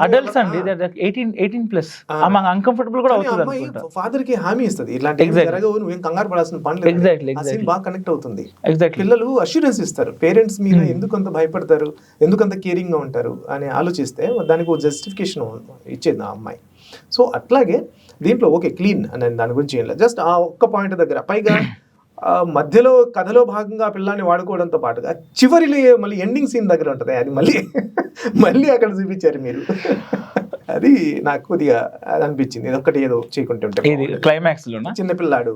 Adults అండి, 18+. ఆమె uncomfortable కూడా అవుతుంది అనుకుంటా. ఫాదర్ కి హామీ ఇస్తుంది, ఇలాంటి జరగవు, నువ్వేం కంగారు పడాల్సిన పని లేదు. ఎగ్జాక్ట్లీ ఆ సీన్ బాగా కనెక్ట్ అవుతుంది. ఎగ్జాక్ట్లీ. పిల్లలు అష్యూరెన్స్ ఇస్తారు, పేరెంట్స్ మీద ఎందుకు అంత భయపడతారు, ఎందుకు అంత కేరింగ్ గా ఉంటారు అని ఆలోచిస్తే దానికి ఒక జస్టిఫికేషన్ ఇచ్చేది ఆ అమ్మాయి. సో అట్లాగే దీంట్లో ఓకే క్లీన్ అని దాని గురించి ఏం లేదు, జస్ట్ ఆ ఒక్క పాయింట్ దగ్గర. పైగా మధ్యలో కథలో భాగంగా ఆ పిల్లాన్ని వాడుకోవడంతో పాటుగా చివరిలో మళ్ళీ ఎండింగ్ సీన్ దగ్గర ఉంటుంది, అది మళ్ళీ అక్కడ చూపించారు మీరు. అది నాకు కొద్దిగా అనిపించింది, ఇది ఒక్కటి ఏదో చేయకుంటే ఉంటే. ఇది క్లైమాక్స్ లోనా చిన్నపిల్లాడు.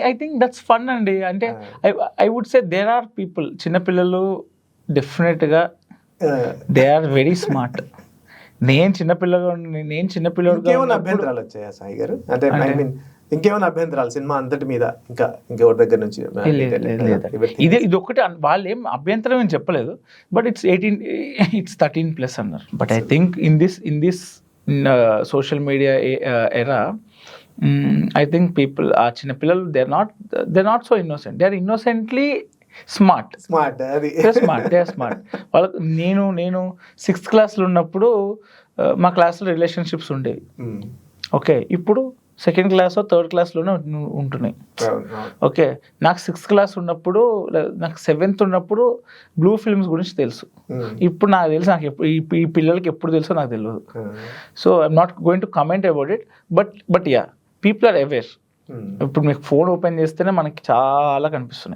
ఐ థింక్ దట్స్ ఫన్ అండి. అంటే I would say there are people, చిన్నపిల్లలు డెఫినెట్ గా దే ఆర్ వెరీ స్మార్ట్. నేను చిన్నపిల్లడు ఇంకేమైనా అభ్యంతరాలు వచ్చాయా సాయి గారు? అంటే ఐ మీన్ ఇంకేమైనా అభ్యంతరాలు సినిమా అంతటి మీద ఇంకెవరి దగ్గర నుంచి? ఇది ఒకటి, వాళ్ళు ఏం అభ్యంతరం ఏం చెప్పలేదు, బట్ ఇట్స్ 13+ అన్నారు. But I think in this social media era, I think people, ఆ చిన్న పిల్లలు they not so innocent, they are innocently smart. వాళ్ళకు నేను 6th క్లాస్లో ఉన్నప్పుడు మా క్లాస్లో రిలేషన్షిప్స్ ఉండేవి. ఓకే, ఇప్పుడు 2nd క్లాస్ 3rd క్లాస్లోనే ఉంటున్నాయి. ఓకే, నాకు 6th క్లాస్ ఉన్నప్పుడు, నాకు 7th ఉన్నప్పుడు బ్లూ ఫిల్మ్స్ గురించి తెలుసు. ఇప్పుడు నాకు తెలుసు, నాకు ఈ పిల్లలకి ఎప్పుడు తెలుసో నాకు తెలియదు. So I'm not going to comment about it, but yeah, people are aware. ఇప్పుడు మీకు ఫోన్ ఓపెన్ చేస్తేనే మనకి చాలా కనిపిస్తున్నాయి.